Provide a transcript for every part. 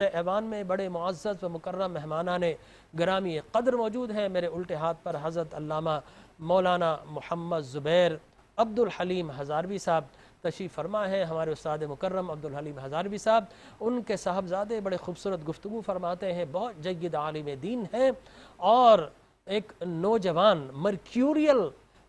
ایوان میں بڑے معزز و مکرم مہمانان گرامی قدر موجود ہیں۔ میرے الٹے ہاتھ پر حضرت علامہ مولانا محمد زبیر عبدالحلیم ہزاروی صاحب تشریف فرما ہے۔ ہمارے استاد مکرم عبدالحلیم ہزاروی صاحب، ان کے صاحبزادے بڑے خوبصورت گفتگو فرماتے ہیں، بہت جید عالم دین ہیں اور ایک نوجوان مرکیوریل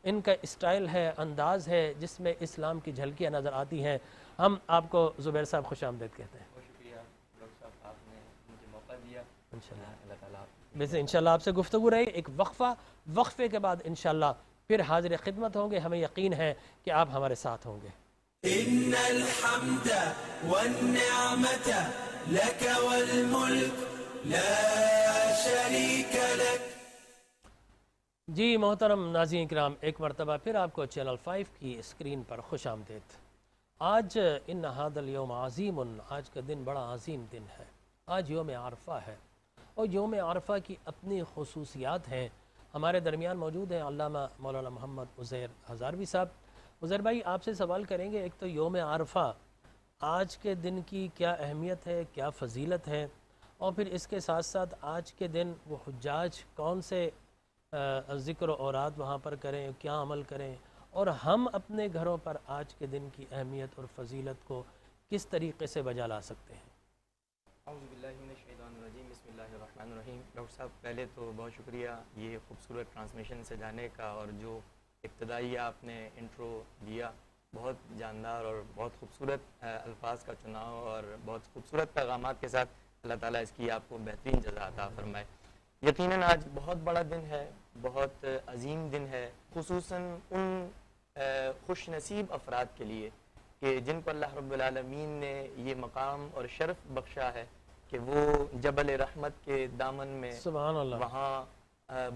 ان کا اسٹائل ہے، انداز ہے جس میں اسلام کی جھلکیاں نظر آتی ہیں۔ ہم آپ کو زبیر صاحب خوش آمدید کہتے ہیں۔ بہت شکریہ ڈاکٹر صاحب، آپ نے مجھے موقع دیا۔ انشاءاللہ اللہ تعالیٰ ویسے انشاءاللہ آپ سے گفتگو رہی، ایک وقفے کے بعد انشاءاللہ پھر حاضر خدمت ہوں گے۔ ہمیں یقین ہے کہ آپ ہمارے ساتھ ہوں گے۔ ان الحمد والنعمت لك والملك لا شريك لك۔ جی محترم ناظرین کرام، ایک مرتبہ پھر آپ کو چینل 5 کی اسکرین پر خوش آمدید۔ آج ان هذا اليوم عظیم، آج کا دن بڑا عظیم دن ہے۔ آج یوم عرفہ ہے اور یوم عرفہ کی اپنی خصوصیات ہیں۔ ہمارے درمیان موجود ہیں علامہ مولانا محمد عزیر ہزاروی صاحب۔ عزیر بھائی، آپ سے سوال کریں گے، ایک تو یوم عرفہ آج کے دن کی کیا اہمیت ہے، کیا فضیلت ہے، اور پھر اس کے ساتھ ساتھ آج کے دن وہ حجاج کون سے ذکر و اوراد وہاں پر کریں، کیا عمل کریں، اور ہم اپنے گھروں پر آج کے دن کی اہمیت اور فضیلت کو کس طریقے سے بجا لا سکتے ہیں۔ اعوذ باللہ من الشیطان الرجیم، بسم اللہ الرحمن الرحیم۔ ڈاکٹر صاحب، پہلے تو بہت شکریہ یہ خوبصورت ٹرانسمیشن سے جانے کا، اور جو ابتدائی آپ نے انٹرو دیا، بہت جاندار اور بہت خوبصورت الفاظ کا چناؤ اور بہت خوبصورت پیغامات کے ساتھ، اللہ تعالیٰ اس کی آپ کو بہترین جزا عطا فرمائے۔ یقیناً آج بہت بڑا دن ہے، بہت عظیم دن ہے، خصوصاً ان خوش نصیب افراد کے لیے کہ جن کو اللہ رب العالمین نے یہ مقام اور شرف بخشا ہے کہ وہ جبل رحمت کے دامن میں سبحان اللہ، وہاں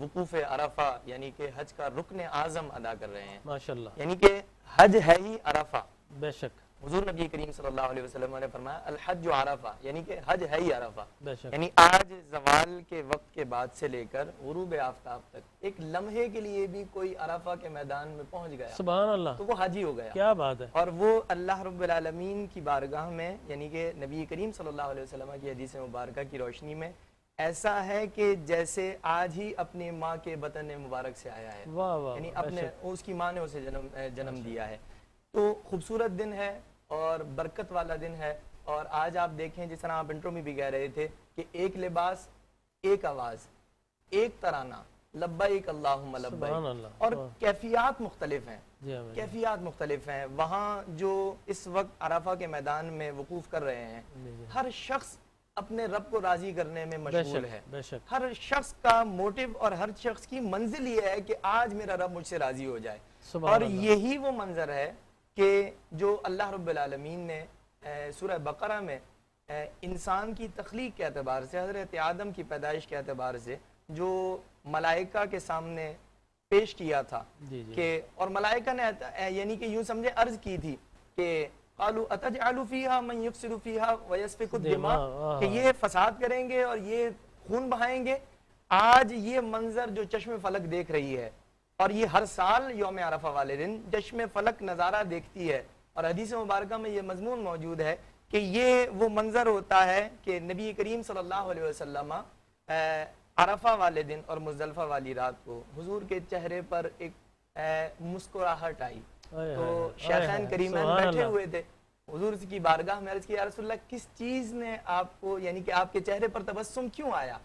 وقوف عرفہ یعنی کہ حج کا رکن اعظم ادا کر رہے ہیں۔ ماشاءاللہ، یعنی کہ حج ہے ہی عرفہ۔ بے شک، حضور نبی کریم صلی اللہ علیہ وسلم نے فرمایا الحج عرفہ، یعنی کہ حج ہے ہی عرفہ۔ بے شک، یعنی آج زوال کے وقت کے بعد سے لے کر غروب آفتاب تک ایک لمحے کے لیے بھی کوئی عرفہ کے میدان میں پہنچ گیا سبحان اللہ، تو وہ حاجی ہو گیا، کیا بات ہے۔ اور وہ اللہ رب العالمین کی بارگاہ میں، یعنی کہ نبی کریم صلی اللہ علیہ وسلم کی حدیث مبارکہ کی روشنی میں ایسا ہے کہ جیسے آج ہی اپنی ماں کے بطن مبارک سے آیا ہے، واہ واہ، یعنی بے اپنے شک، اس کی ماں نے اسے جنم دیا ہے۔ تو خوبصورت دن ہے اور برکت والا دن ہے۔ اور آج آپ دیکھیں، جس طرح آپ انٹرو میں بھی کہہ رہے تھے کہ ایک لباس، ایک آواز، ایک ترانہ، لبیک اللہم سبحان لبیک، اللہ، اور کیفیات مختلف ہیں، جی ہاں، کیفیات مختلف ہیں۔ وہاں جو اس وقت عرفہ کے میدان میں وقوف کر رہے ہیں، ہر شخص اپنے رب کو راضی کرنے میں بے مشغول شک، ہے۔ بے شک، ہر شخص کا موٹیو اور ہر شخص کی منزل یہ ہے کہ آج میرا رب مجھ سے راضی ہو جائے، سبحان اور اللہ، یہی وہ منظر ہے کہ جو اللہ رب العالمین نے سورہ بقرہ میں انسان کی تخلیق کے اعتبار سے، حضرت آدم کی پیدائش کے اعتبار سے جو ملائکہ کے سامنے پیش کیا تھا جی جی، کہ، اور ملائکہ نے یعنی کہ یوں سمجھے عرض کی تھی کہ قالوا اتجعل فیہا من یفسد فیہا ویسفک الدماء، کہ یہ فساد کریں گے اور یہ خون بہائیں گے۔ آج یہ منظر جو چشم فلک دیکھ رہی ہے، اور یہ ہر سال یوم عرفہ والے دن چشم فلک نظارہ دیکھتی ہے، اور حدیث مبارکہ میں یہ مضمون موجود ہے کہ یہ وہ منظر ہوتا ہے کہ نبی کریم صلی اللہ علیہ وسلم عرفہ والے دن اور مزدلفہ والی رات کو حضور کے چہرے پر ایک مسکراہٹ آئی، تو شیخین کریمین بیٹھے ہوئے تھے، حضور کی بارگاہ میں عرض کی یا رسول اللہ کس چیز نے آپ کو، یعنی کہ آپ کے چہرے پر تبسم کیوں آیا؟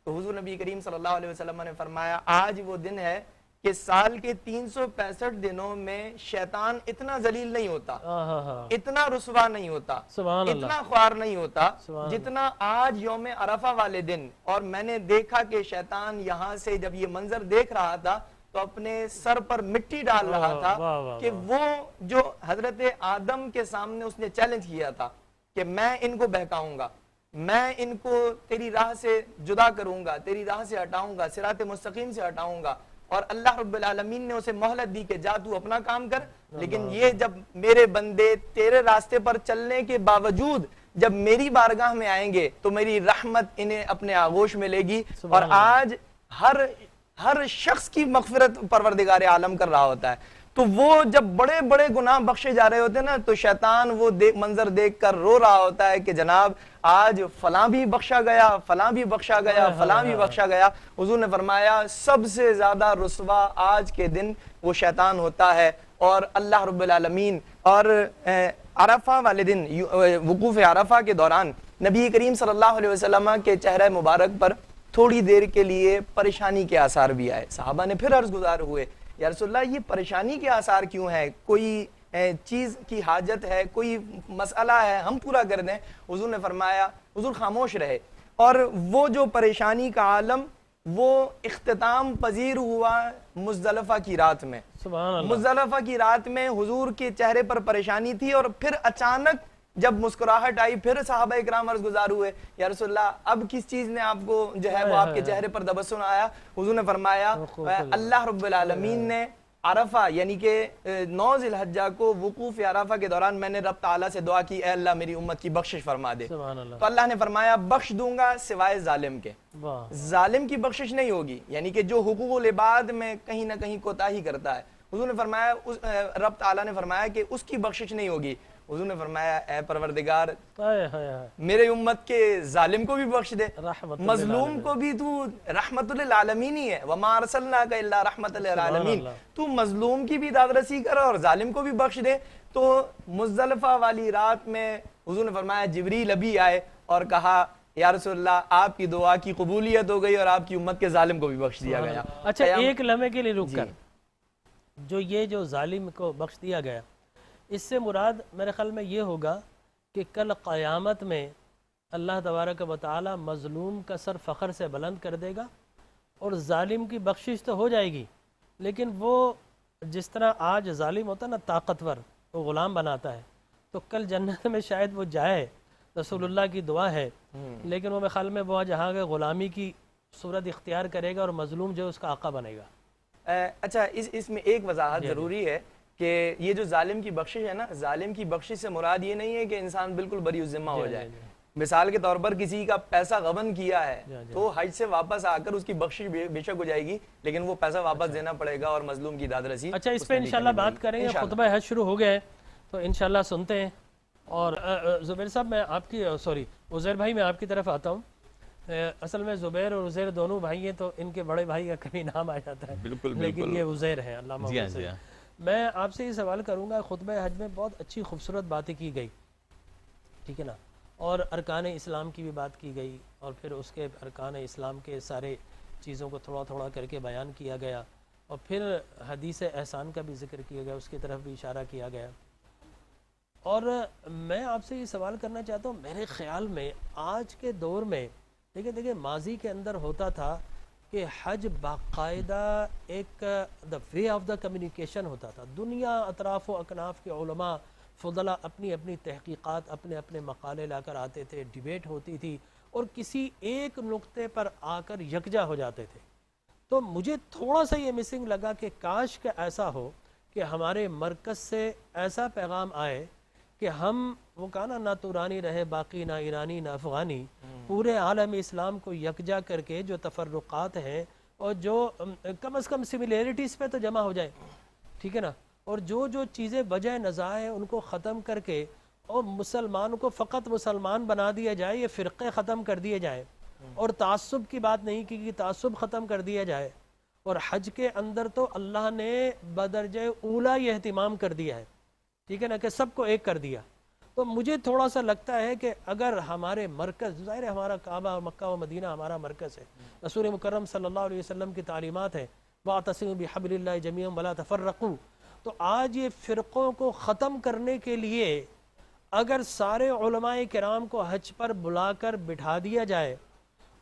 تو حضور نبی کریم صلی اللہ علیہ وسلم نے فرمایا آج وہ دن ہے کہ سال کے 365 دنوں میں شیطان اتنا ذلیل نہیں ہوتا، اتنا رسوا نہیں ہوتا، اتنا خوار نہیں ہوتا جتنا آج یوم عرفہ والے دن۔ اور میں نے دیکھا کہ شیطان یہاں سے جب یہ منظر دیکھ رہا تھا تو اپنے سر پر مٹی ڈال رہا تھا کہ وہ جو حضرت آدم کے سامنے اس نے چیلنج کیا تھا کہ میں ان کو بہکاؤں گا، میں ان کو تیری راہ سے جدا کروں گا، تیری راہ سے ہٹاؤں گا، صراط مستقیم سے ہٹاؤں گا، اور اللہ رب العالمین نے اسے مہلت دی کہ جا تو اپنا کام کر، لیکن یہ جب میرے بندے تیرے راستے پر چلنے کے باوجود جب میری بارگاہ میں آئیں گے تو میری رحمت انہیں اپنے آغوش میں لے گی۔ اور آج ہر شخص کی مغفرت پروردگار عالم کر رہا ہوتا ہے۔ تو وہ جب بڑے بڑے گناہ بخشے جا رہے ہوتے ہیں نا تو شیطان وہ منظر دیکھ کر رو رہا ہوتا ہے کہ جناب آج فلاں بھی بخشا گیا، فلاں بھی بخشا گیا، فلاں بھی بخشا گیا. حضور نے فرمایا سب سے زیادہ رسوا آج کے دن وہ شیطان ہوتا ہے. اور اللہ رب العالمین اور عرفہ والے دن وقوف عرفہ کے دوران نبی کریم صلی اللہ علیہ وسلم کے چہرہ مبارک پر تھوڑی دیر کے لیے پریشانی کے آثار بھی آئے. صحابہ نے پھر عرض گزار ہوئے یا رسول اللہ یہ پریشانی کے آثار کیوں ہیں؟ کوئی چیز کی حاجت ہے، کوئی مسئلہ ہے، ہم پورا کر دیں. حضور نے فرمایا، حضور خاموش رہے، اور وہ جو پریشانی کا عالم وہ اختتام پذیر ہوا مزدلفہ کی رات میں. سبحان اللہ. مزدلفہ کی رات میں حضور کے چہرے پر پریشانی تھی، اور پھر اچانک جب مسکراہٹ آئی پھر صحابہ اکرام عرض گزار ہوئے یا رسول اللہ اب کس چیز نے آپ کو جو ہے وہ آپ کے چہرے پر تبسم آیا؟ حضور نے فرمایا اللہ رب العالمین نے عرفہ یعنی کہ 9 ذی الحجہ کو وقوف عرفہ کے دوران میں نے رب تعالیٰ سے دعا کی، اے اللہ میری امت کی بخشش فرما دے. تو اللہ نے فرمایا بخش دوں گا سوائے ظالم کے. ظالم کی بخشش نہیں ہوگی، یعنی کہ جو حقوق العباد میں کہیں نہ کہیں کوتاہی کرتا ہے. حضور نے فرمایا رب تعالیٰ نے فرمایا کہ اس کی بخشش نہیں ہوگی. حضور نے فرمایا اے پروردگار میرے امت کے ظالم کو بھی بخش دے، مظلوم کو بھی تو رحمت للعالمین ہی ہے، وما ارسلناک الا رحمت للعالمین، تو مظلوم کی بھی دادرسی کر اور ظالم کو بھی بخش دے. تو مزدلفہ والی رات میں حضور نے فرمایا جبریل ابھی آئے اور کہا یا رسول اللہ آپ کی دعا کی قبولیت ہو گئی اور آپ کی امت کے ظالم کو بھی بخش دیا گیا. اچھا ایک لمحے کے لیے رک کر جو ظالم کو بخش دیا گیا، اس سے مراد میرے خیال میں یہ ہوگا کہ کل قیامت میں اللہ تبارک و تعالی مظلوم کا سر فخر سے بلند کر دے گا، اور ظالم کی بخشش تو ہو جائے گی، لیکن وہ جس طرح آج ظالم ہوتا ہے نا طاقتور، وہ غلام بناتا ہے، تو کل جنت میں شاید وہ جائے، رسول اللہ کی دعا ہے، لیکن وہ میرے خیال میں وہ جہاں کے غلامی کی صورت اختیار کرے گا اور مظلوم جو اس کا آقا بنے گا. اچھا اس میں ایک وضاحت ضروری ہے کہ یہ جو ظالم کی بخشش ہے نا، ظالم کی بخشش سے مراد یہ نہیں ہے کہ انسان بالکل بری الذمہ ہو جائے. مثال کے طور پر کسی کا پیسہ غبن کیا ہے تو حج سے واپس آ کر اس کی بخشش بے شک ہو جائے گی، لیکن وہ پیسہ واپس دینا پڑے گا اور مظلوم کی داد رسی. اچھا اس پہ انشاءاللہ بات کریں گے، خطبہ حج شروع ہو گیا ہے تو انشاءاللہ سنتے ہیں. اور زبیر صاحب میں آپ کی عزیر بھائی میں آپ کی طرف آتا ہوں. اصل میں زبیر اور عزیر دونوں بھائی ہیں تو ان کے بڑے بھائی کا کبھی نام آ جاتا ہے، لیکن یہ عزیر ہے. علامہ عزیر. میں آپ سے یہ سوال کروں گا، خطبہ حج میں بہت اچھی خوبصورت باتیں کی گئی، ٹھیک ہے نا، اور ارکان اسلام کی بھی بات کی گئی، اور پھر اس کے ارکان اسلام کے سارے چیزوں کو تھوڑا تھوڑا کر کے بیان کیا گیا، اور پھر حدیث احسان کا بھی ذکر کیا گیا، اس کی طرف بھی اشارہ کیا گیا. اور میں آپ سے یہ سوال کرنا چاہتا ہوں، میرے خیال میں آج کے دور میں دیکھیں ماضی کے اندر ہوتا تھا کہ حج باقاعدہ ایک دا وے آف دا کمیونیکیشن ہوتا تھا. دنیا اطراف و اکناف کے علماء فضلاء اپنی اپنی تحقیقات اپنے اپنے مقالے لا کر آتے تھے، ڈیبیٹ ہوتی تھی، اور کسی ایک نقطے پر آ کر یکجا ہو جاتے تھے. تو مجھے تھوڑا سا یہ مسنگ لگا کہ کاش کہ ایسا ہو کہ ہمارے مرکز سے ایسا پیغام آئے کہ ہم وہ کہا نا، نہ تورانی رہے باقی، نہ ایرانی نہ افغانی، پورے عالم اسلام کو یکجا کر کے جو تفرقات ہیں اور جو کم از کم سملیرٹیز پہ تو جمع ہو جائے، ٹھیک ہے نا، اور جو چیزیں وجہ نزاع ہیں ان کو ختم کر کے اور مسلمان کو فقط مسلمان بنا دیا جائے، یہ فرقے ختم کر دیے جائیں، اور تعصب کی بات نہیں کی کہ تعصب ختم کر دیا جائے. اور حج کے اندر تو اللہ نے بدرجہ اولا یہ اہتمام کر دیا ہے، ٹھیک ہے نا، کہ سب کو ایک کر دیا. تو مجھے تھوڑا سا لگتا ہے کہ اگر ہمارے مرکز، ظاہر ہے ہمارا کعبہ مکہ و مدینہ ہمارا مرکز ہے، رسول مکرم صلی اللہ علیہ وسلم کی تعلیمات ہیں، وَاعْتَصِمُوا بِحَبْلِ اللَّهِ جَمِيعًا وَلَا تَفَرَّقُوا. تو آج یہ فرقوں کو ختم کرنے کے لیے اگر سارے علماء کرام کو حج پر بلا کر بٹھا دیا جائے،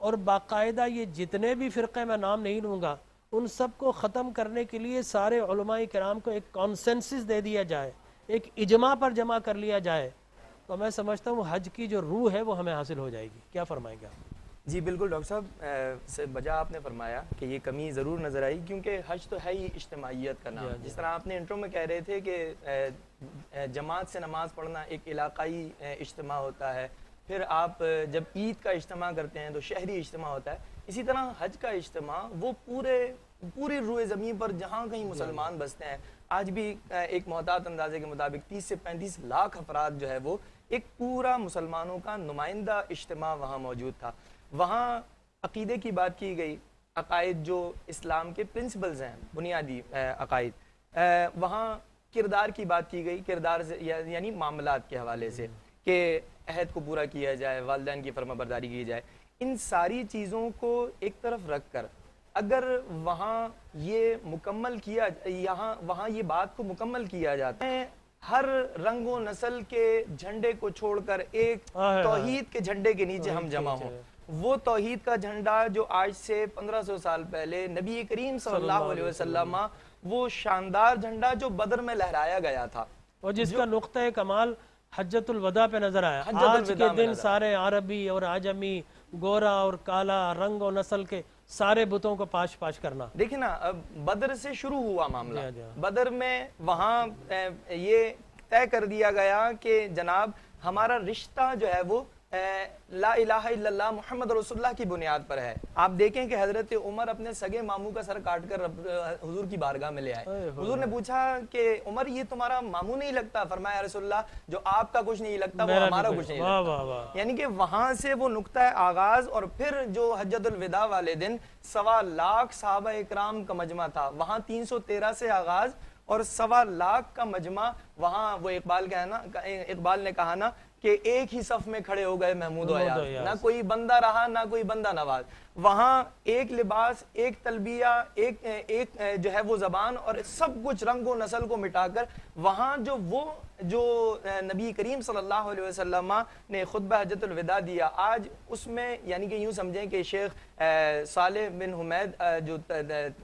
اور باقاعدہ یہ جتنے بھی فرقے میں نام نہیں لوں گا ان سب کو ختم کرنے کے لیے سارے علماء کرام کو ایک کانسنسس دے دیا جائے، ایک اجماع پر جمع کر لیا جائے، تو میں سمجھتا ہوں حج کی جو روح ہے وہ ہمیں حاصل ہو جائے گی. کیا فرمائیں گے آپ؟ جی بالکل ڈاکٹر صاحب سے بجا آپ نے فرمایا کہ یہ کمی ضرور نظر آئی، کیونکہ حج تو ہے ہی اجتماعیت کا نام. جس طرح آپ نے انٹرو میں کہہ رہے تھے کہ جماعت سے نماز پڑھنا ایک علاقائی اجتماع ہوتا ہے، پھر آپ جب عید کا اجتماع کرتے ہیں تو شہری اجتماع ہوتا ہے، اسی طرح حج کا اجتماع وہ پوری روئے زمین پر جہاں کہیں مسلمان بستے ہیں آج بھی ایک محتاط اندازے کے مطابق 30 سے 35 لاکھ افراد جو ہے وہ ایک پورا مسلمانوں کا نمائندہ اجتماع وہاں موجود تھا. وہاں عقیدے کی بات کی گئی، عقائد جو اسلام کے پرنسپلز ہیں، بنیادی عقائد. وہاں کردار کی بات کی گئی، کردار سے یعنی معاملات کے حوالے سے کہ عہد کو پورا کیا جائے، والدین کی فرما برداری کی جائے. ان ساری چیزوں کو ایک طرف رکھ کر اگر وہاں یہ مکمل کیا، وہاں یہ بات کو مکمل کیا جاتا ہے، ہر رنگ و نسل کے جھنڈے کو چھوڑ کر ایک توحید کے جھنڈے کے نیچے ہم جمع ہوں. وہ توحید کا جھنڈا جو آج سے 1500 سال پہلے نبی کریم صلی اللہ علیہ وسلم، وہ شاندار جھنڈا جو بدر میں لہرایا گیا تھا اور جس کا نقطہ کمال حجت الوداع پہ نظر آیا. آج کے دن سارے عربی اور عجمی، گورا اور کالا، رنگ و نسل کے سارے بتوں کو پاش پاش کرنا. دیکھیں نا، بدر سے شروع ہوا معاملہ. بدر میں وہاں یہ طے کر دیا گیا کہ جناب ہمارا رشتہ جو ہے وہ لا الہ الا اللہ محمد رسول اللہ کی بنیاد پر ہے. آپ دیکھیں کہ حضرت عمر اپنے سگے ماموں کا سر کاٹ کر حضور کی بارگاہ میں لے آئے. حضور نے پوچھا کہ عمر یہ تمہارا ماموں نہیں لگتا؟ فرمایا رسول اللہ جو آپ کا کچھ نہیں لگتا وہ ہمارا کچھ نہیں لگتا. یعنی کہ وہاں سے وہ نقطہ آغاز. اور پھر جو حجت الوداع والے دن 1.25 لاکھ صحابہ اکرام کا مجمع تھا، وہاں 313 سے آغاز اور 1.25 لاکھ کا مجمع. وہاں وہ اقبال نے کہا نا کہ ایک ہی صف میں کھڑے ہو گئے محمود و ایاز، نہ کوئی بندہ رہا نہ کوئی بندہ نواز. وہاں ایک لباس، ایک تلبیہ، ایک جو ہے وہ زبان، اور سب کچھ رنگ و نسل کو مٹا کر وہاں جو نبی کریم صلی اللہ علیہ وسلم نے خطبہ حجت الوداع دیا، آج اس میں یعنی کہ یوں سمجھیں کہ شیخ صالح بن حمید جو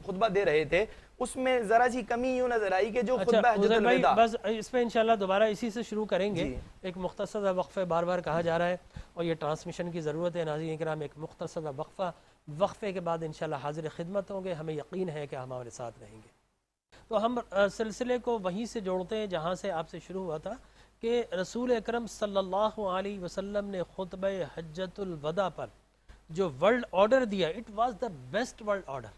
خطبہ دے رہے تھے اس میں ذرا سی کمی یوں نظر آئی کہ جو خطبہ حجت الوداع. بس اس پہ انشاءاللہ دوبارہ اسی سے شروع کریں گے. ایک مختصر وقفہ بار بار کہا جا رہا ہے اور یہ ٹرانسمیشن کی ضرورت ہے. ناظرین اکرام، ایک مختصر وقفے کے بعد انشاءاللہ حاضر خدمت ہوں گے. ہمیں یقین ہے کہ ہمارے ساتھ رہیں گے. تو ہم سلسلے کو وہیں سے جوڑتے ہیں جہاں سے آپ سے شروع ہوا تھا کہ رسول اکرم صلی اللہ علیہ وسلم نے خطبہ حجت الوداع پر جو ورلڈ آرڈر دیا، it was the best world order.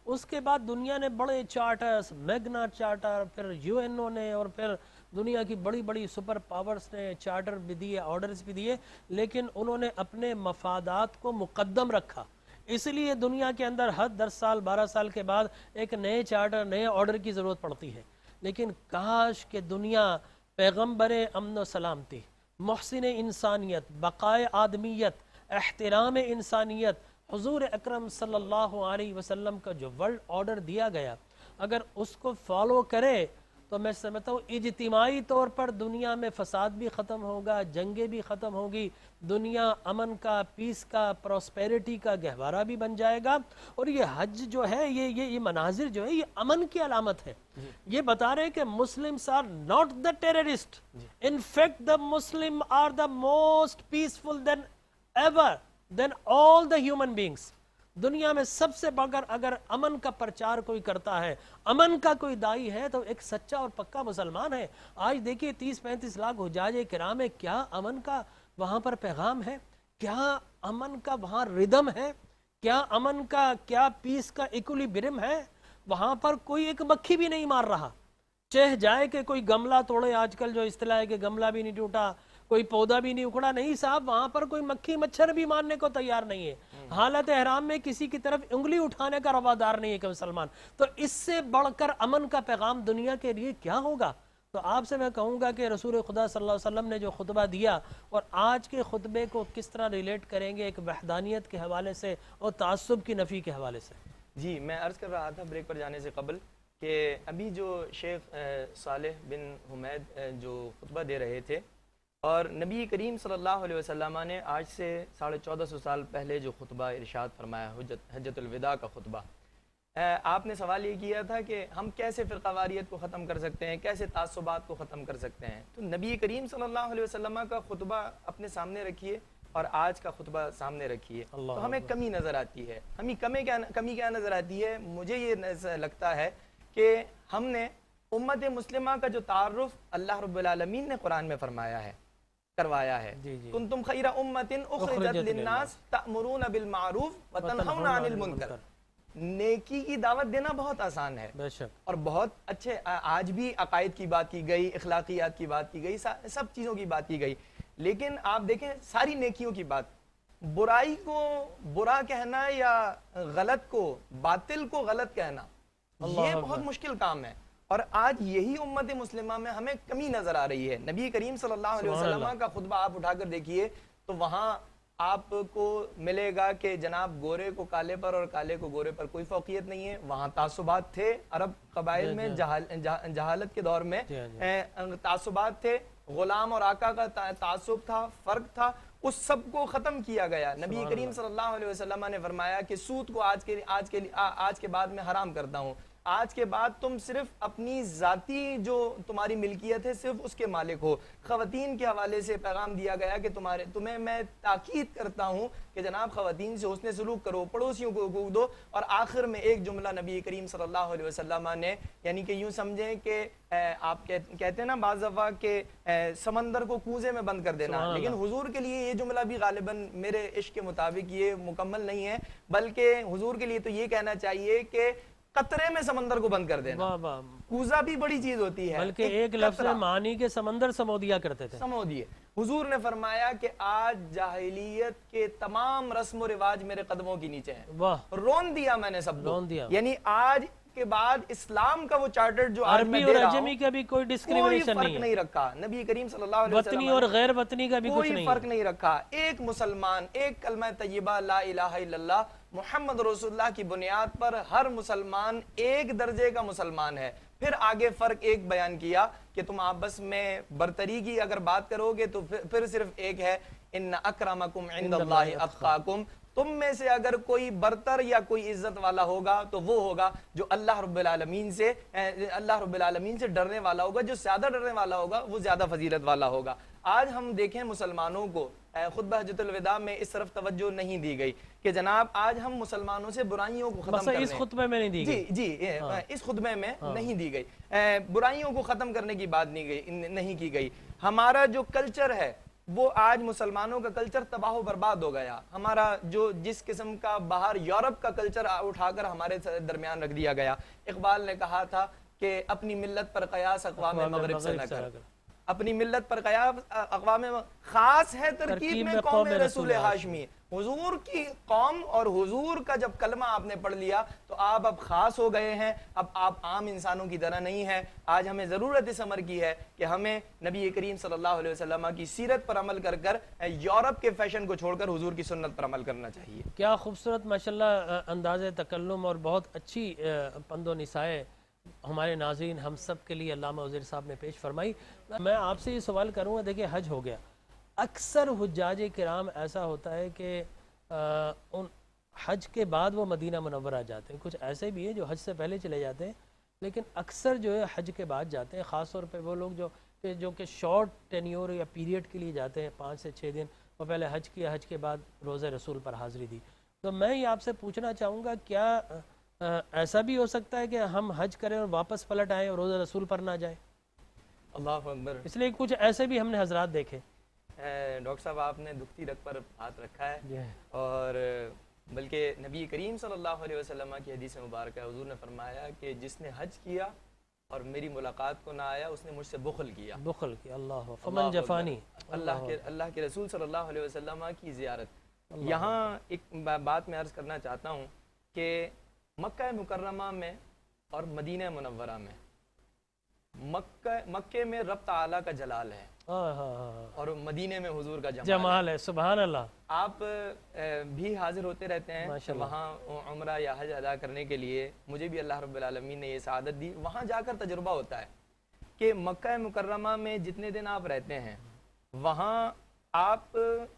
اس کے بعد دنیا نے بڑے چارٹرز، میگنا چارٹر، پھر یو این او نے، اور پھر دنیا کی بڑی بڑی سپر پاورز نے چارٹر بھی دیے، آرڈرز بھی دیے، لیکن انہوں نے اپنے مفادات کو مقدم رکھا. اس لیے دنیا کے اندر ہر 10 سال 12 سال کے بعد ایک نئے چارٹر، نئے آرڈر کی ضرورت پڑتی ہے. لیکن کاش کہ دنیا پیغمبر امن و سلامتی، محسن انسانیت، بقائے آدمیت، احترام انسانیت، حضور اکرم صلی اللہ علیہ وسلم کا جو ورلڈ آرڈر دیا گیا، اگر اس کو فالو کرے تو میں سمجھتا ہوں اجتماعی طور پر دنیا میں فساد بھی ختم ہوگا، جنگیں بھی ختم ہوگی، دنیا امن کا، پیس کا، پراسپیرٹی کا گہوارہ بھی بن جائے گا. اور یہ حج جو ہے، یہ مناظر جو ہے، یہ امن کی علامت ہے. یہ بتا رہے کہ Muslims are not the terrorist, in fact the Muslim are the most peaceful then ever then all the human beings. دنیا میں سب سے بڑھ کر اگر امن کا پرچار کوئی کرتا ہے، امن کا کوئی دائی ہے، تو ایک سچا اور پکا مسلمان ہے. آج دیکھیے 30-35 لاکھ حجاج کرام ہے، کیا امن کا وہاں پر پیغام ہے؟ کیا امن کا وہاں ردم ہے؟ کیا امن کا، کیا پیس کا ایکولیبرم ہے؟ وہاں پر کوئی ایک مکھی بھی نہیں مار رہا. چہ جائے کہ کوئی گملہ توڑے، آج کل جو اصطلاح ہے کہ گملہ بھی نہیں ٹوٹا، کوئی پودا بھی نہیں اکھڑا. نہیں صاحب، وہاں پر کوئی مکھی مچھر بھی مارنے کو تیار نہیں ہے. حالت احرام میں کسی کی طرف انگلی اٹھانے کا روادار نہیں ہے کہ مسلمان. تو اس سے بڑھ کر امن کا پیغام دنیا کے لیے کیا ہوگا؟ تو آپ سے میں کہوں گا کہ رسول خدا صلی اللہ علیہ وسلم نے جو خطبہ دیا اور آج کے خطبے کو کس طرح ریلیٹ کریں گے ایک وحدانیت کے حوالے سے اور تعصب کی نفی کے حوالے سے. جی، میں عرض کر رہا تھا بریک پر جانے سے قبل کہ ابھی جو شیخ صالح بن حمید جو خطبہ دے رہے تھے، اور نبی کریم صلی اللہ علیہ وسلم نے آج سے 1450 سال پہلے جو خطبہ ارشاد فرمایا، حجت الوداع کا خطبہ، آپ نے سوال یہ کیا تھا کہ ہم کیسے فرقہ واریت کو ختم کر سکتے ہیں، کیسے تعصبات کو ختم کر سکتے ہیں. تو نبی کریم صلی اللہ علیہ وسلم کا خطبہ اپنے سامنے رکھیے اور آج کا خطبہ سامنے رکھیے، تو ہمیں کمی نظر آتی ہے. ہمیں کمی کیا نظر آتی ہے؟ مجھے یہ لگتا ہے کہ ہم نے امت مسلمہ کا جو تعارف اللہ رب العالمین نے قرآن میں فرمایا ہے، کروایا ہے، کنتم خیر امت اخرجت للناس تأمرون بالمعروف وتنہون عن المنکر. نیکی کی دعوت دینا بہت آسان ہے بے شک اور بہت اچھے، آج بھی عقائد کی بات کی گئی، اخلاقیات کی بات کی گئی، سب چیزوں کی بات کی گئی، لیکن آپ دیکھیں ساری نیکیوں کی بات، برائی کو برا کہنا یا غلط کو باطل کو غلط کہنا یہ بہت مشکل کام ہے، اور آج یہی امت مسلمہ میں ہمیں کمی نظر آ رہی ہے۔ نبی کریم صلی اللہ علیہ وسلم کا خطبہ آپ اٹھا کر دیکھیے تو وہاں آپ کو ملے گا کہ جناب گورے کو کالے پر اور کالے کو گورے پر کوئی فوقیت نہیں ہے۔ وہاں تعصبات تھے، عرب قبائل میں جہالت کے دور میں تعصبات تھے، غلام اور آقا کا تعصب تھا، فرق تھا، اس سب کو ختم کیا گیا۔ نبی کریم صلی اللہ علیہ وسلم نے فرمایا کہ سود کو آج کے بعد میں حرام کرتا ہوں، آج کے بعد تم صرف اپنی ذاتی جو تمہاری ملکیت ہے صرف اس کے مالک ہو۔ خواتین کے حوالے سے پیغام دیا گیا کہ تمہیں میں تاکید کرتا ہوں کہ جناب خواتین سے حسن سلوک کرو، پڑوسیوں کو حقوق دو، اور آخر میں ایک جملہ نبی کریم صلی اللہ علیہ وسلم نے، یعنی کہ یوں سمجھیں کہ آپ کہتے ہیں نا بعض دفعہ کہ سمندر کو کوزے میں بند کر دینا، لیکن حضور کے لیے یہ جملہ بھی غالباً میرے عشق کے مطابق یہ مکمل نہیں ہے، بلکہ حضور کے لیے تو یہ کہنا چاہیے کہ قطرے میں سمندر کو بند کر دینا۔ کوزہ بھی بڑی چیز ہوتی ہے، بلکہ ایک لفظ معنی کے سمندر سمو دیا کرتے تھے۔ سمو دیے۔ حضور نے فرمایا کہ آج جاہلیت کے تمام رسم و رواج میرے قدموں کے نیچے ہیں، رون دیا میں نے سب کو، یعنی آج کے بعد اسلام کا وہ چارٹر جو آج میں عربی دے اور رہا ہوں اجمی کا بھی کوئی کوئی ڈسکریمنیشن فرق نہیں رکھا۔ نبی کریم صلی اللہ علیہ وطنی اور غیر وطنی کا بھی کچھ کوئی نہیں فرق نہیں رکھا۔ ایک مسلمان، ایک کلمہ طیبہ لا الہ الا اللہ محمد رسول اللہ کی بنیاد پر ہر مسلمان ایک درجے کا مسلمان ہے۔ پھر آگے فرق ایک بیان کیا کہ تم آپس میں برتری کی اگر بات کرو گے تو پھر صرف ایک ہے، ان اکرمکم عند اللہ اتقاکم، تم میں سے اگر کوئی برتر یا کوئی عزت والا ہوگا تو وہ ہوگا جو اللہ رب العالمین سے ڈرنے والا ہوگا، جو زیادہ ڈرنے والا ہوگا وہ زیادہ فضیلت والا ہوگا۔ آج ہم دیکھیں مسلمانوں کو خطبہ حجۃ الوداع میں اس طرف توجہ نہیں دی گئی کہ جناب آج ہم مسلمانوں سے برائیوں کو ختم کرنے، اس خطبے میں نہیں دی گئی، جی اس خطبے میں نہیں دی گئی، برائیوں کو ختم کرنے کی بات نہیں کی گئی۔ ہمارا جو کلچر ہے وہ آج مسلمانوں کا کلچر تباہ و برباد ہو گیا۔ ہمارا جو جس قسم کا باہر یورپ کا کلچر اٹھا کر ہمارے درمیان رکھ دیا گیا۔ اقبال نے کہا تھا کہ اپنی ملت پر قیاس اقوام مغرب سے نہ کر، اپنی ملت پر قیاس اقوام خاص ہے ترکیب میں قوم رسول ہاشمی۔ حضور کی قوم اور حضور کا جب کلمہ آپ نے پڑھ لیا تو آپ اب خاص ہو گئے ہیں، اب آپ عام انسانوں کی طرح نہیں ہیں۔ آج ہمیں ضرورت اس امر کی ہے کہ ہمیں نبی کریم صلی اللہ علیہ وسلم کی سیرت پر عمل کر کر یورپ کے فیشن کو چھوڑ کر حضور کی سنت پر عمل کرنا چاہیے۔ کیا خوبصورت ماشاءاللہ انداز تکلم اور بہت اچھی پند و نصائح ہمارے ناظرین ہم سب کے لیے علامہ وزیر صاحب نے پیش فرمائی۔ میں آپ سے یہ سوال کروں گا، دیکھیں حج ہو گیا، اکثر حجاج کرام ایسا ہوتا ہے کہ ان حج کے بعد وہ مدینہ منورہ جاتے ہیں، کچھ ایسے بھی ہیں جو حج سے پہلے چلے جاتے ہیں، لیکن اکثر جو ہے حج کے بعد جاتے ہیں، خاص طور پہ وہ لوگ جو کہ شارٹ ٹینیور یا پیریڈ کے لیے جاتے ہیں، 5 سے 6 دن، وہ پہلے حج کیا، حج کے بعد روزہ رسول پر حاضری دی۔ تو میں یہ آپ سے پوچھنا چاہوں گا کیا ایسا بھی ہو سکتا ہے کہ ہم حج کریں اور واپس پلٹ آئیں اور روزہ رسول پر نہ جائیں؟ اللہ اکبر۔ اس لیے کچھ ایسے بھی ہم نے حضرات دیکھے۔ ڈاکٹر صاحب آپ نے دکھتی رگ پر ہاتھ رکھا ہے، اور بلکہ نبی کریم صلی اللہ علیہ وسلم کی حدیث مبارکہ حضور نے فرمایا کہ جس نے حج کیا اور میری ملاقات کو نہ آیا اس نے مجھ سے بخل کیا۔ بخل کیا، اللہ فمن جفانی، اللہ کے رسول صلی اللہ علیہ وسلم کی زیارت۔ یہاں ایک بات میں عرض کرنا چاہتا ہوں کہ مکہ مکرمہ میں اور مدینہ منورہ میں مکے میں رب تعالیٰ کا جلال ہے اور مدینے میں حضور کا جمال ہے، سبحان اللہ۔ آپ بھی حاضر ہوتے رہتے ہیں وہاں عمرہ یا حج ادا کرنے کے لیے، مجھے بھی اللہ رب العالمین نے یہ سعادت دی۔ وہاں جا کر تجربہ ہوتا ہے کہ مکہ مکرمہ میں جتنے دن آپ رہتے ہیں وہاں آپ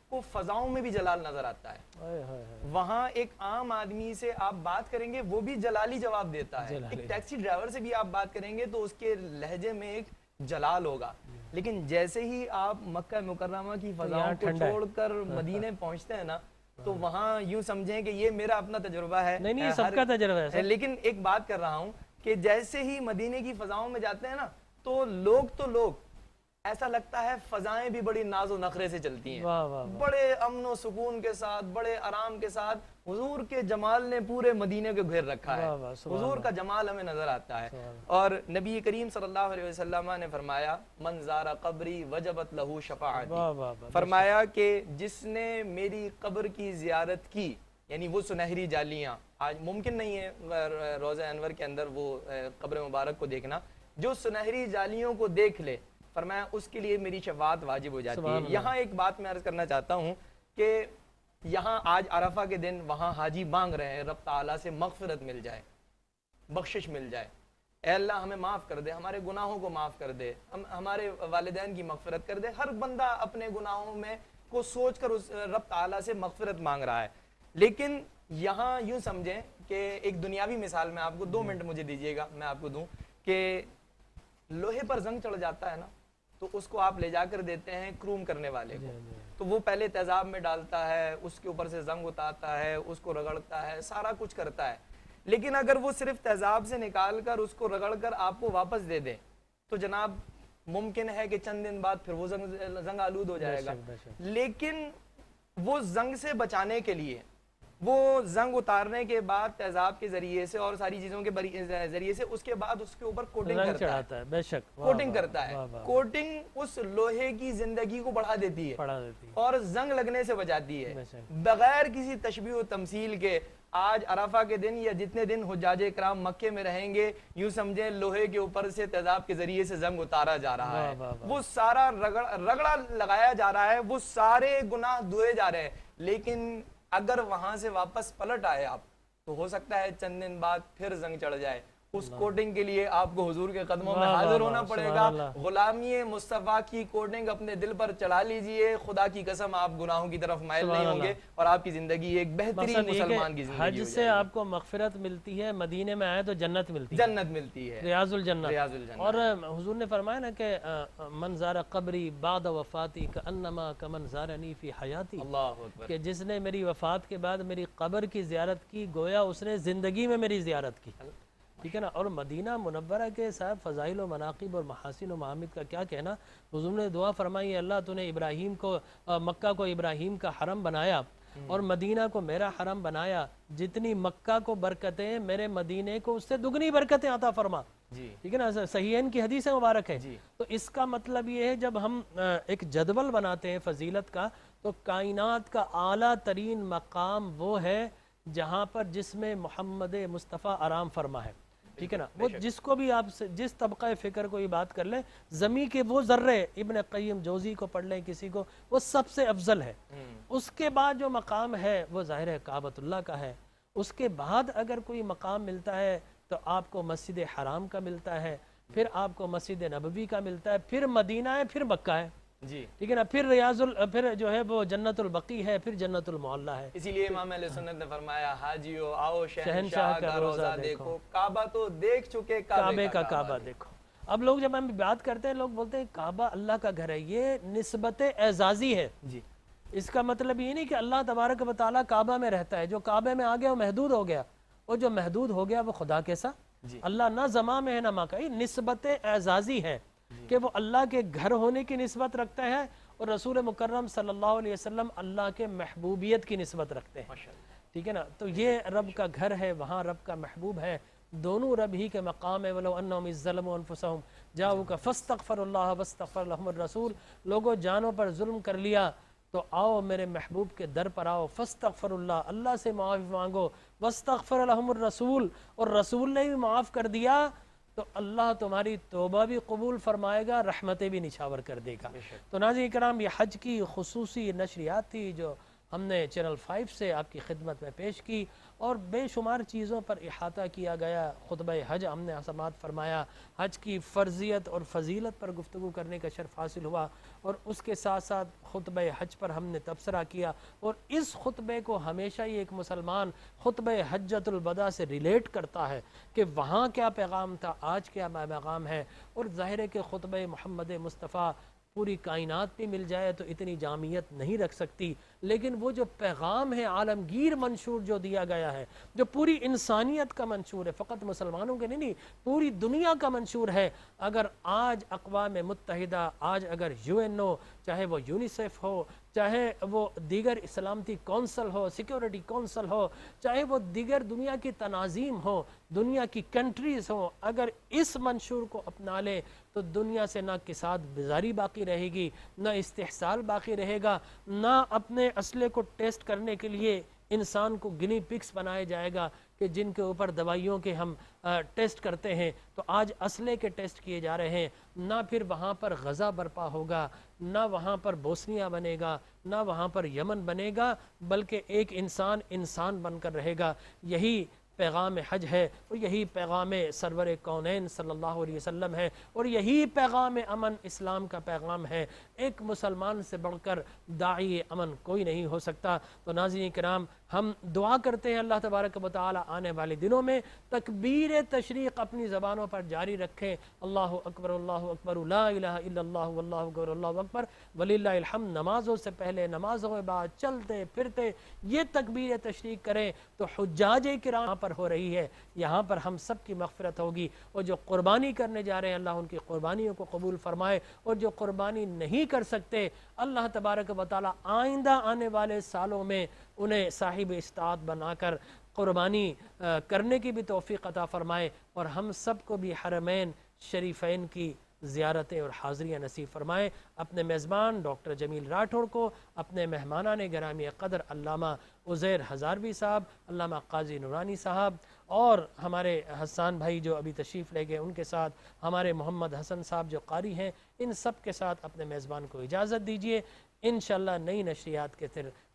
کو فضاؤں میں بھی جلال نظر آتا ہے۔ وہاں ایک عام آدمی سے آپ بات کریں گے وہ بھی جلالی جواب دیتا ہے، ایک ٹیکسی ڈرائیور سے بھی آپ بات کریں گے تو اس کے لہجے میں ایک جلال ہوگا، لیکن جیسے ہی آپ مکہ مکرمہ کی فضاؤں کو چھوڑ کر مدینے پہنچتے ہیں نا تو وہاں یوں سمجھیں کہ یہ میرا اپنا تجربہ ہے، نہیں سب کا تجربہ ہے، لیکن ایک بات کر رہا ہوں کہ جیسے ہی مدینے کی فضاؤں میں جاتے ہیں نا تو لوگ ایسا لگتا ہے فضائیں بھی بڑی ناز و نخرے سے چلتی ہیں، واہ واہ بڑے امن و سکون کے ساتھ، بڑے آرام کے ساتھ۔ حضور کے جمال نے پورے مدینے کو گھیر رکھا ہے، واہ واہ، سبحان حضور کا جمال ہمیں نظر آتا ہے۔ اور نبی کریم صلی اللہ علیہ وسلم نے فرمایا من زار قبری وجبت لہو واہ شفاعتی، واہ واہ، فرمایا کہ جس نے میری قبر کی زیارت کی، یعنی وہ سنہری جالیاں، آج ممکن نہیں ہے روضہ انور کے اندر وہ قبر مبارک کو دیکھنا، جو سنہری جالیوں کو دیکھ لے فرمایا اس کے لیے میری شفاعت واجب ہو جاتی ہے۔ یہاں ایک بات میں عرض کرنا چاہتا ہوں کہ یہاں آج عرفہ کے دن وہاں حاجی مانگ رہے ہیں رب تعالیٰ سے مغفرت مل جائے، بخشش مل جائے، اے اللہ ہمیں معاف کر دے، ہمارے گناہوں کو معاف کر دے، ہمارے والدین کی مغفرت کر دے۔ ہر بندہ اپنے گناہوں میں کو سوچ کر اس رب تعالیٰ سے مغفرت مانگ رہا ہے، لیکن یہاں یوں سمجھیں کہ ایک دنیاوی مثال میں آپ کو 2 منٹ مجھے دیجیے گا میں آپ کو دوں کہ لوہے پر زنگ چڑھ جاتا ہے نا تو اس کو آپ لے جا کر دیتے ہیں کروم کرنے والے کو، تو وہ پہلے تیزاب میں ڈالتا ہے، اس کے اوپر سے زنگ اتارتا ہے، اس کو رگڑتا ہے، سارا کچھ کرتا ہے، لیکن اگر وہ صرف تیزاب سے نکال کر اس کو رگڑ کر آپ کو واپس دے دے تو جناب ممکن ہے کہ چند دن بعد پھر وہ زنگ آلود ہو جائے گا۔ لیکن وہ زنگ سے بچانے کے لیے وہ زنگ اتارنے کے بعد تیزاب کے ذریعے سے اور ساری چیزوں کے ذریعے سے اس کے بعد اس کے اوپر کوٹنگ کرتا ہے، بے شک کوٹنگ کرتا ہے۔ کوٹنگ اس لوہے کی زندگی کو بڑھا دیتی ہے اور زنگ لگنے سے بچاتی ہے، بغیر کسی تشبیہ و تمثیل کے۔ آج عرفہ کے دن یا جتنے دن حجاج کرام مکے میں رہیں گے، یوں سمجھیں لوہے کے اوپر سے تیزاب کے ذریعے سے زنگ اتارا جا رہا ہے، وہ سارا رگڑا لگایا جا رہا ہے، وہ سارے گناہ دھوئے جا رہے ہیں۔ لیکن اگر وہاں سے واپس پلٹ آئے آپ تو ہو سکتا ہے چند دن بعد پھر زنگ چڑھ جائے، اس کوٹنگ کے لیے آپ کو حضور کے قدموں میں حاضر ہونا پڑے گا۔ غلامی مصطفیٰ کی کوٹنگ اپنے دل پر چڑھا لیجئے، خدا کی قسم آپ گناہوں کی طرف مائل نہیں ہوں گے اور آپ کی زندگی ایک بہترین مسلمان کی زندگی حج سے آپ کو مغفرت ملتی ہے، مدینے میں آئے تو جنت ملتی ہے، جنت ملتی ہے، ریاض الجنت۔ اور حضور نے فرمایا نا کہ من زار قبری بعد وفاتی کانما کمن زارنی فی حیاتی، اللہ اکبر، کہ جس نے میری وفات کے بعد میری قبر کی زیارت کی گویا اس نے زندگی میں میری زیارت کی، ٹھیک ہے نا۔ اور مدینہ منورہ کے صاحب فضائل و مناقب اور محاسن و محامد کا کیا کہنا۔ حضور نے دعا فرمائی اللہ تو نے ابراہیم کو مکہ کو ابراہیم کا حرم بنایا اور مدینہ کو میرا حرم بنایا، جتنی مکہ کو برکتیں میرے مدینے کو اس سے دگنی برکتیں عطا فرما، ٹھیک ہے نا۔ صحیحین کی حدیث مبارک ہے۔ تو اس کا مطلب یہ ہے جب ہم ایک جدول بناتے ہیں فضیلت کا تو کائنات کا اعلیٰ ترین مقام وہ ہے جہاں پر جس میں محمد مصطفیٰ آرام فرما ہے، ٹھیک ہے نا۔ وہ جس کو بھی آپ جس طبقہ فکر کو یہ بات کر لیں، زمین کے وہ ذرے، ابن قیم جوزی کو پڑھ لیں کسی کو، وہ سب سے افضل ہے۔ اس کے بعد جو مقام ہے وہ ظاہر ہے کعبۃ اللہ کا ہے۔ اس کے بعد اگر کوئی مقام ملتا ہے تو آپ کو مسجد حرام کا ملتا ہے، پھر آپ کو مسجد نبوی کا ملتا ہے، پھر مدینہ ہے، پھر مکہ ہے، ٹھیک ہے نا، پھر جو ہے وہ جنت البقیع ہے، پھر جنت المعلی ہے۔ اسی لیے امام اہل سنت نے فرمایا حاجیو آؤ شہنشاہ کا روزہ دیکھو، کعبہ تو دیکھ چکے کعبے کا کعبہ دیکھو۔ اب لوگ جب ہم بات کرتے ہیں لوگ بولتے ہیں کعبہ اللہ کا گھر ہے، یہ نسبت اعزازی ہے۔ اس کا مطلب یہ نہیں کہ اللہ تبارک و تعالیٰ کعبہ میں رہتا ہے، جو کعبے میں آ گیا وہ محدود ہو گیا، اور جو محدود ہو گیا وہ خدا کیسا؟ اللہ نہ زماں میں ہے نہ مکہ، یہ نسبت اعزازی ہے کہ وہ اللہ کے گھر ہونے کی نسبت رکھتا ہے، اور رسول مکرم صلی اللہ علیہ وسلم اللہ کے محبوبیت کی نسبت رکھتے ہیں، ٹھیک ہے نا۔ تو یہ رب کا گھر ہے، وہاں رب کا محبوب ہے، دونوں رب ہی کے مقام ہے۔ وَلَوْ أَنَّهُمْ إِذ ظَّلَمُوا أَنفُسَهُمْ جَاءُوكَ فَاسْتَغْفَرُوا اللَّهَ وَاسْتَغْفَرَ لَهُمُ الرَّسُولُ، لوگوں جانوں پر ظلم کر لیا تو آؤ میرے محبوب کے در پر آؤ، فاستغفر اللہ، اللہ سے معافی مانگو، واستغفر لہم الرسول، اور رسول نے بھی معاف کر دیا تو اللہ تمہاری توبہ بھی قبول فرمائے گا، رحمتیں بھی نچھاور کر دے گا۔ تو ناظرین کرام، یہ حج کی خصوصی نشریات تھی جو ہم نے چینل 5 سے آپ کی خدمت میں پیش کی، اور بے شمار چیزوں پر احاطہ کیا گیا۔ خطبہ حج ہم نے سماعت فرمایا، حج کی فرضیت اور فضیلت پر گفتگو کرنے کا شرف حاصل ہوا، اور اس کے ساتھ ساتھ خطبہ حج پر ہم نے تبصرہ کیا، اور اس خطبے کو ہمیشہ ہی ایک مسلمان خطبہ حجۃ الوداع سے ریلیٹ کرتا ہے کہ وہاں کیا پیغام تھا، آج کیا پیغام ہے، اور ظاہر ہے کہ خطبہ محمد مصطفیٰ پوری کائنات بھی مل جائے تو اتنی جامعیت نہیں رکھ سکتی، لیکن وہ جو پیغام ہے عالمگیر منشور جو دیا گیا ہے، جو پوری انسانیت کا منشور ہے، فقط مسلمانوں کے نہیں، پوری دنیا کا منشور ہے، اگر آج اقوام متحدہ، آج اگر UN ہو، چاہے وہ یونیسیف ہو، چاہے وہ دیگر سلامتی کونسل ہو، سیکیورٹی کونسل ہو، چاہے وہ دیگر دنیا کی تناظیم ہو، دنیا کی کنٹریز ہوں، اگر اس منشور کو اپنا لے تو دنیا سے نہ کساد بیزاری باقی رہے گی، نہ استحصال باقی رہے گا، نہ اپنے اسلحے کو ٹیسٹ کرنے کے لیے انسان کو گنی پگس بنایا جائے گا کہ جن کے اوپر دوائیوں کے ہم ٹیسٹ کرتے ہیں، تو آج اسلحے کے ٹیسٹ کیے جا رہے ہیں، نہ پھر وہاں پر غزہ برپا ہوگا، نہ وہاں پر بوسنیا بنے گا، نہ وہاں پر یمن بنے گا، بلکہ ایک انسان انسان بن کر رہے گا۔ یہی پیغام حج ہے اور یہی پیغام سرور کونین صلی اللہ علیہ وسلم ہے، اور یہی پیغام امن اسلام کا پیغام ہے۔ ایک مسلمان سے بڑھ کر داعی امن کوئی نہیں ہو سکتا۔ تو ناظرین کرام، ہم دعا کرتے ہیں اللہ تبارک و تعالی آنے والے دنوں میں تکبیر تشریق اپنی زبانوں پر جاری رکھیں۔ اللہ اکبر، اللہ اکبر، لا الہ الا اللہ، واللہ اکبر، اللہ اکبر، وللہ الحمد۔ نمازوں سے پہلے، نمازوں کے بعد، چلتے پھرتے یہ تکبیر تشریق کریں تو حجاج کرام یہاں پر ہو رہی ہے، یہاں پر ہم سب کی مغفرت ہوگی، اور جو قربانی کرنے جا رہے ہیں اللہ ان کی قربانیوں کو قبول فرمائے، اور جو قربانی نہیں کر سکتے اللہ تبارک و تعالی آئندہ آنے والے سالوں میں انہیں صاحب استطاعت بنا کر قربانی کرنے کی بھی توفیق عطا فرمائے، اور ہم سب کو بھی حرمین شریفین کی زیارتیں اور حاضریاں نصیب فرمائے۔ اپنے میزبان ڈاکٹر جمیل راٹھوڑ کو، اپنے مہمانان گرامی قدر علامہ عزیر ہزاروی صاحب، علامہ قاضی نورانی صاحب، اور ہمارے حسان بھائی جو ابھی تشریف لے گئے ان کے ساتھ، ہمارے محمد حسن صاحب جو قاری ہیں، ان سب کے ساتھ اپنے میزبان کو اجازت دیجیے۔ انشاءاللہ نئی نشریات کے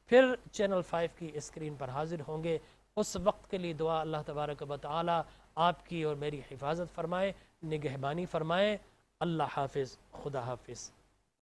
پھر چینل 5 کی اسکرین پر حاضر ہوں گے۔ اس وقت کے لیے دعا اللہ تبارک و تعالی آپ کی اور میری حفاظت فرمائے، نگہبانی فرمائے۔ اللہ حافظ، خدا حافظ۔